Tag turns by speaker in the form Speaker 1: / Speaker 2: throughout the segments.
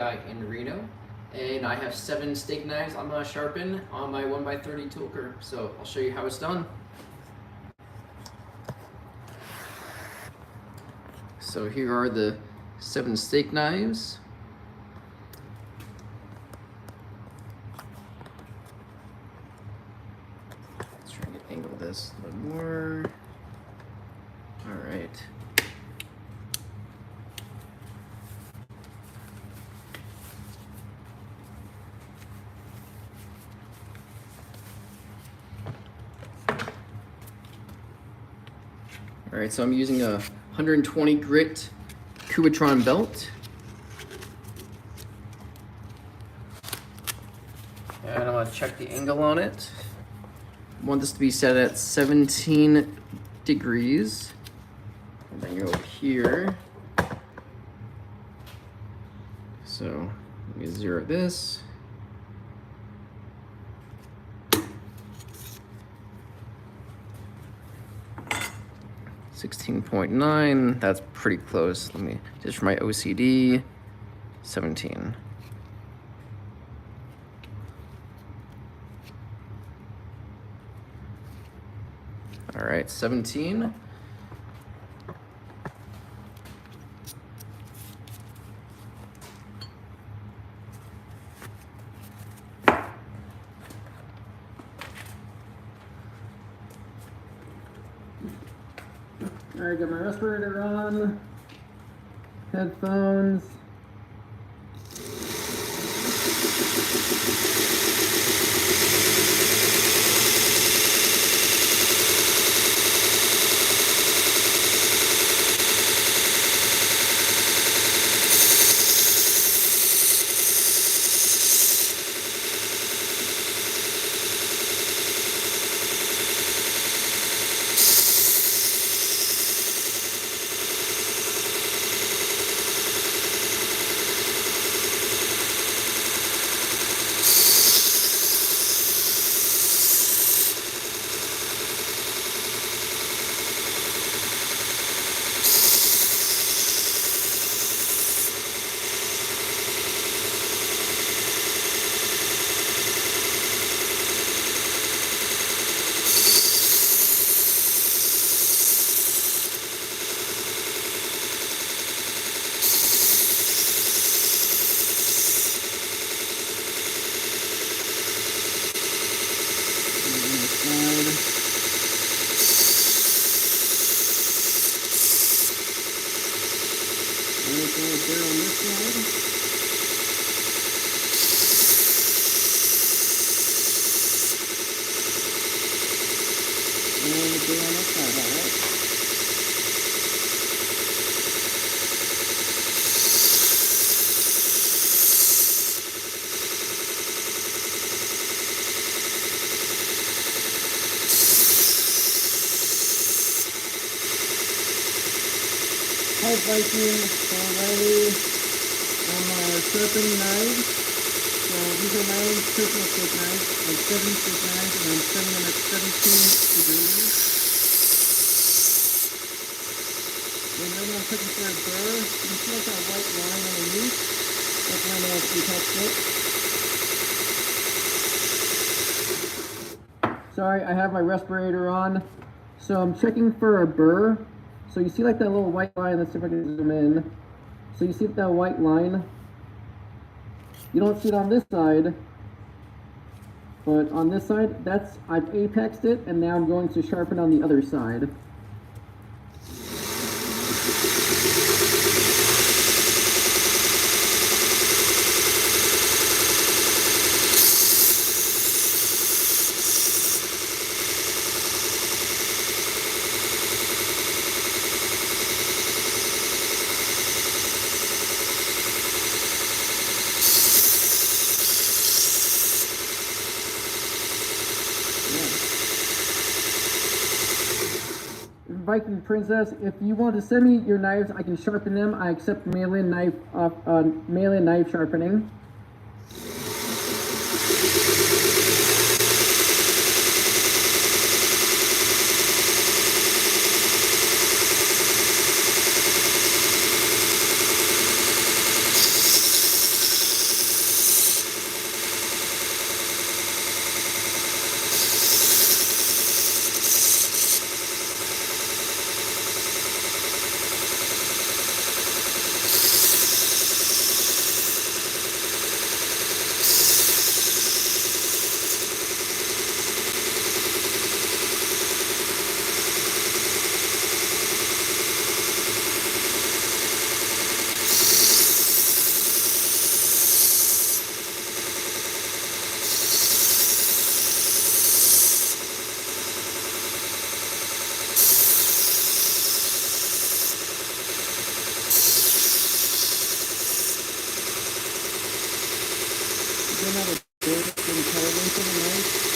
Speaker 1: in Reno, and I have 7 steak knives I'm gonna sharpen on my 1x30 toolker. So I'll show you how it's done. So here are the 7 steak knives. Let's try to angle this a little more. All right. All right, so I'm using a 120 grit Cubitron belt. And I'm gonna check the angle on it. I want this to be set at 17 degrees. And then go here. So let me zero this. $16.9, that's pretty close. Let me, just for my OCD, 17. All right, 17. All right, got my respirator on, headphones. Hi Viking, so ready on my sharpening knives. So these are my own personal steak knives. I have 7 steak knives and I'm setting them at 17 degrees. And then I'm cooking for a burr. You can see like that white line underneath. That's when I know it's touched it. Sorry, I have my respirator on. So I'm checking for a burr. So you see like that little white line, let's see if I can zoom in. So you see that white line? You don't see it on this side, but on this side, I've apexed it, and now I'm going to sharpen on the other side. Viking Princess, if you want to send me your knives, I can sharpen them. I accept mail-in knife sharpening. don't have a good intelligence of the knife.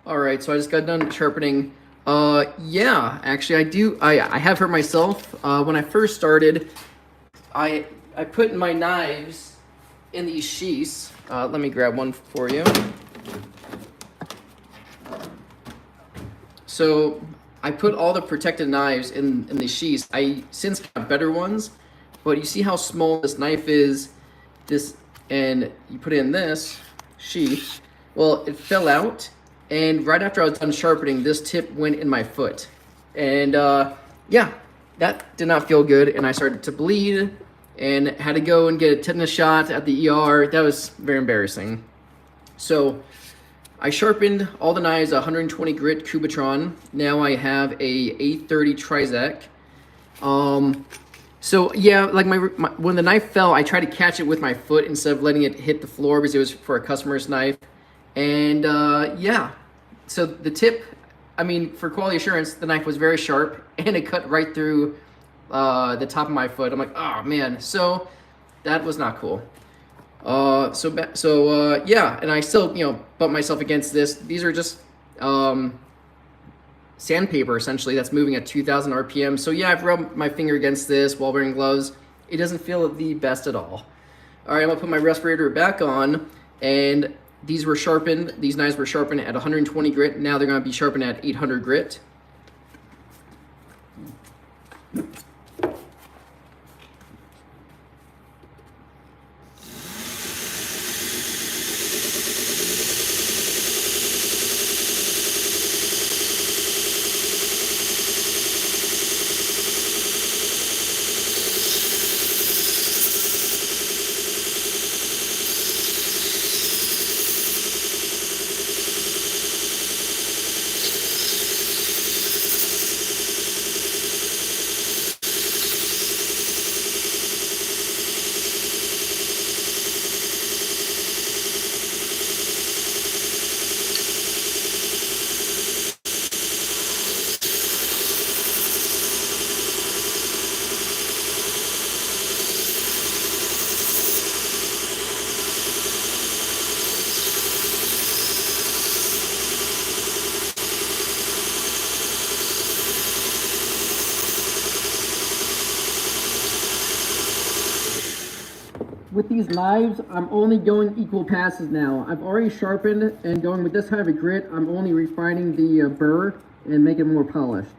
Speaker 1: All right, so I just got done sharpening. Yeah, actually I have hurt myself. When I first started, I put my knives in these sheaths. Let me grab one for you. So I put all the protected knives in these sheaths. I since got better ones, but you see how small this knife is, and you put it in this sheath. Well, it fell out, and right after I was done sharpening, this tip went in my foot. And yeah, that did not feel good, and I started to bleed and had to go and get a tetanus shot at the ER. That was very embarrassing. So I sharpened all the knives 120 grit Kubatron. Now I have a 830 Trizec. So yeah, like when the knife fell, I tried to catch it with my foot instead of letting it hit the floor because it was for a customer's knife. And yeah, so the tip, I mean, for quality assurance, the knife was very sharp and it cut right through the top of my foot. I'm like, oh man, so that was not cool. Yeah, and I still, bump myself against this. These are just sandpaper essentially that's moving at 2,000 RPM. So yeah, I've rubbed my finger against this while wearing gloves. It doesn't feel the best at all. All right, I'm gonna put my respirator back on, and these knives were sharpened at 120 grit. Now they're gonna be sharpened at 800 grit. With these knives, I'm only going equal passes now. I've already sharpened, and going with this kind of a grit, I'm only refining the burr and make it more polished.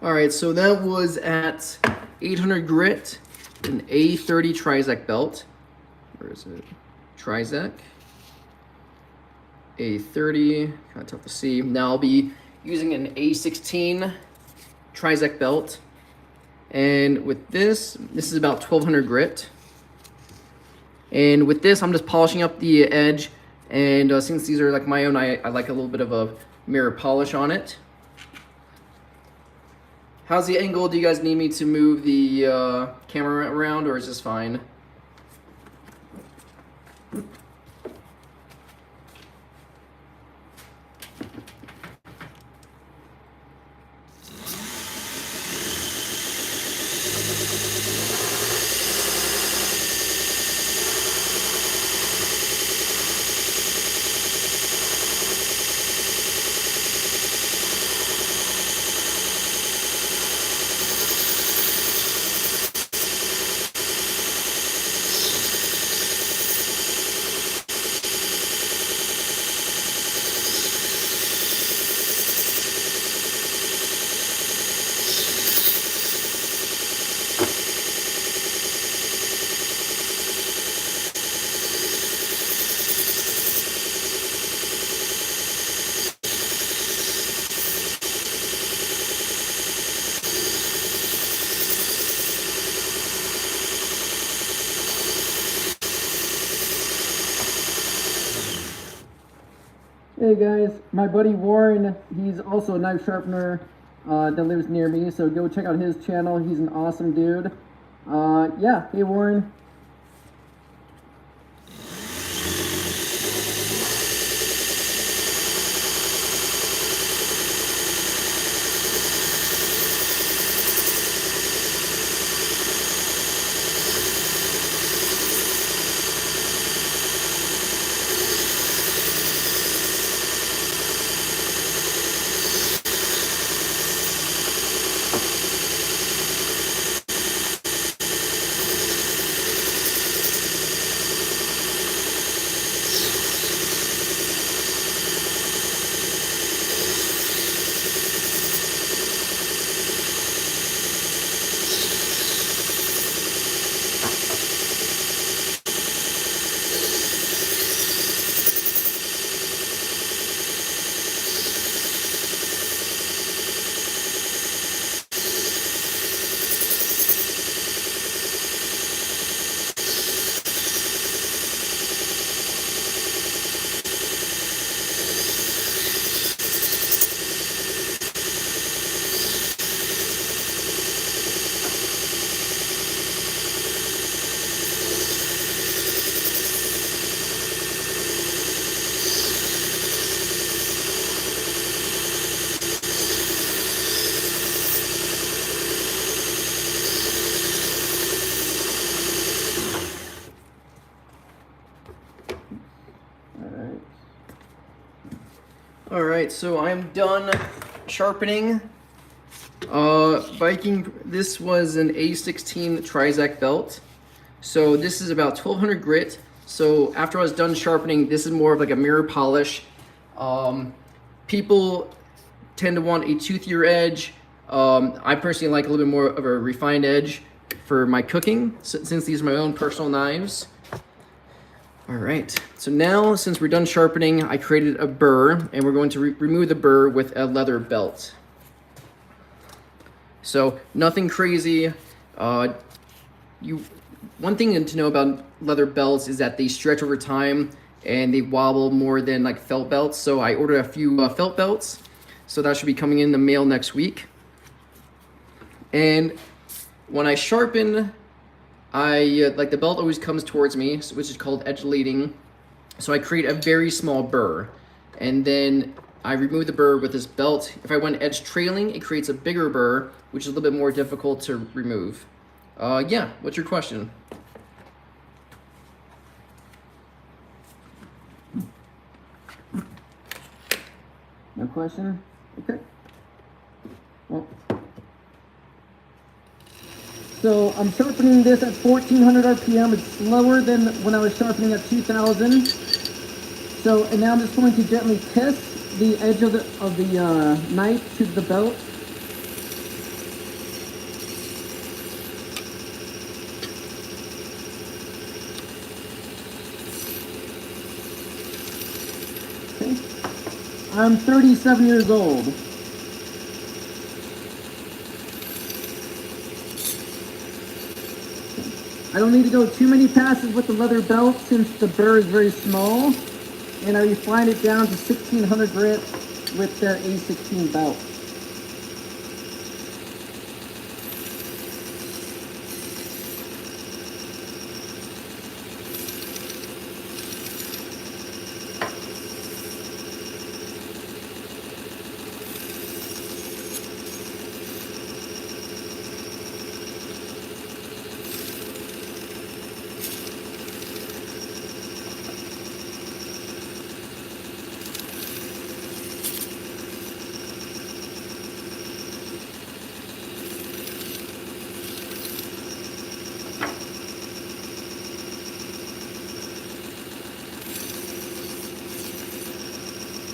Speaker 1: All right, so that was at 800 grit, an A30 Trizec belt. Where is it? Trizec. A30, kind of tough to see. Now I'll be using an A16 Trizec belt. And with this is about 1200 grit. And with this, I'm just polishing up the edge. And since these are like my own, I like a little bit of a mirror polish on it. How's the angle? Do you guys need me to move the camera around, or is this fine? Hey guys, my buddy Warren, he's also a knife sharpener that lives near me, so go check out his channel. He's an awesome dude. Yeah, hey Warren. Alright, so I'm done sharpening. Viking, this was an A16 Trizec belt. So this is about 1200 grit. So after I was done sharpening, this is more of like a mirror polish. People tend to want a toothier edge. I personally like a little bit more of a refined edge for my cooking, since these are my own personal knives. All right, so now since we're done sharpening, I created a burr, and we're going to remove the burr with a leather belt. So nothing crazy. One thing to know about leather belts is that they stretch over time and they wobble more than like felt belts. So I ordered a few felt belts, so that should be coming in the mail next week. And when I sharpen, like the belt always comes towards me, which is called edge leading. So I create a very small burr, and then I remove the burr with this belt. If I went edge trailing, it creates a bigger burr, which is a little bit more difficult to remove. Yeah, what's your question? No question? Okay. Well. So I'm sharpening this at 1400 RPM. It's slower than when I was sharpening at 2000. So, and now I'm just going to gently kiss the edge of the knife to the belt. I'm 37 years old. I don't need to go too many passes with the leather belt since the burr is very small, and I refined it down to 1600 grit with the A16 belt.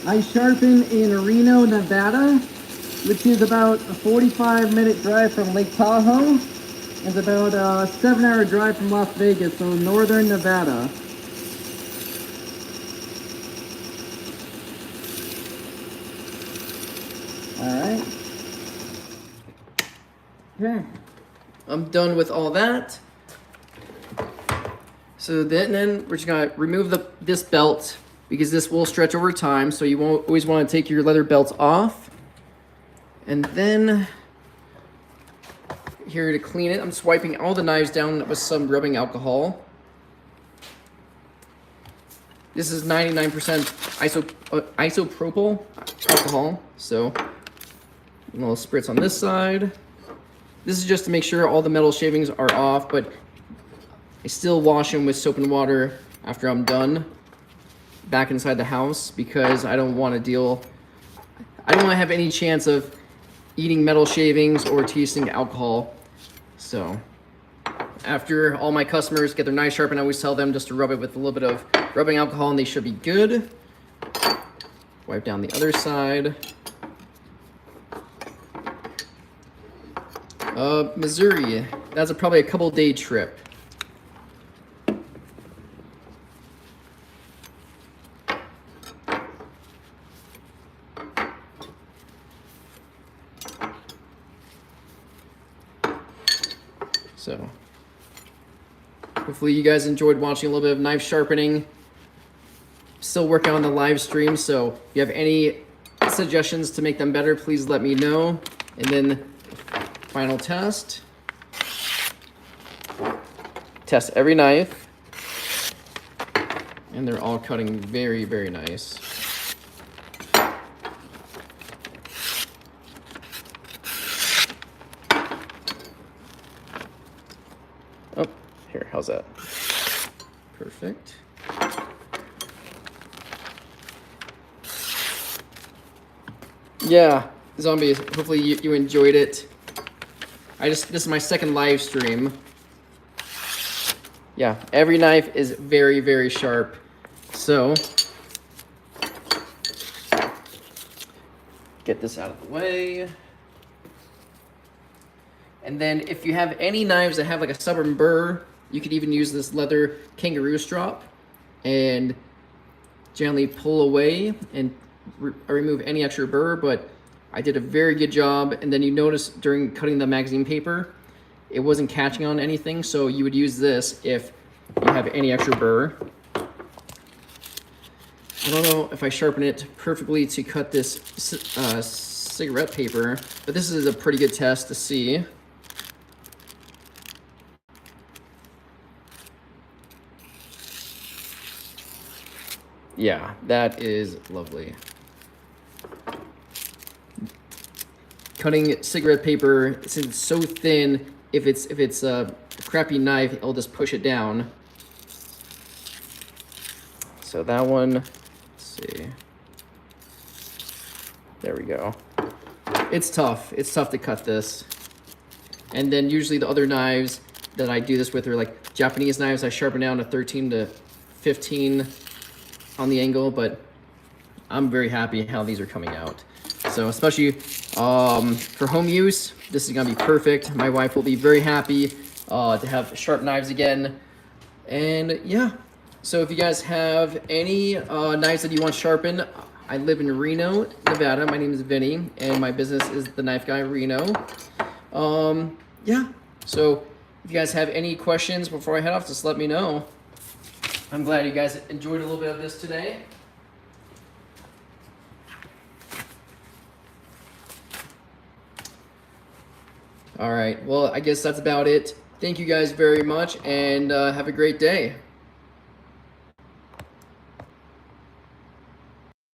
Speaker 1: I sharpen in Reno, Nevada, which is about a 45-minute drive from Lake Tahoe. It's about a 7-hour drive from Las Vegas, so northern Nevada. Alright. Okay. I'm done with all that. So then we're just gonna remove this belt, because this will stretch over time, so you won't always want to take your leather belts off. And then here to clean it, I'm just wiping all the knives down with some rubbing alcohol. This is 99% isopropyl alcohol, so a little spritz on this side. This is just to make sure all the metal shavings are off, but I still wash them with soap and water after I'm done back inside the house, because I don't want to have any chance of eating metal shavings or tasting alcohol. So after all my customers get their knife sharpened, I always tell them just to rub it with a little bit of rubbing alcohol and they should be good. Wipe down the other side. Missouri, that's probably a couple-day trip. So hopefully you guys enjoyed watching a little bit of knife sharpening. Still working on the live stream, so if you have any suggestions to make them better, please let me know. And then final test. Test every knife. And they're all cutting very, very nice. Oh, here, how's that? Perfect. Yeah, zombies, hopefully you enjoyed it. This is my second live stream. Yeah, every knife is very, very sharp. So, get this out of the way. And then if you have any knives that have like a stubborn burr, you could even use this leather kangaroo strop and gently pull away and remove any extra burr, but I did a very good job. And then you notice during cutting the magazine paper, it wasn't catching on anything, so you would use this if you have any extra burr. I don't know if I sharpen it perfectly to cut this cigarette paper, but this is a pretty good test to see. Yeah, that is lovely. Cutting cigarette paper, since it's so thin, if it's a crappy knife, it'll just push it down. So that one, let's see. There we go. It's tough. It's tough to cut this. And then usually the other knives that I do this with are like Japanese knives. I sharpen down to 13 to 15 on the angle, but I'm very happy how these are coming out. So especially for home use, this is gonna be perfect. My wife will be very happy to have sharp knives again. And yeah, so if you guys have any knives that you want sharpened, I live in Reno, Nevada. My name is Vinny, and my business is The Knife Guy Reno. Yeah, so if you guys have any questions before I head off, just let me know. I'm glad you guys enjoyed a little bit of this today. All right, well, I guess that's about it. Thank you guys very much, and have a great day.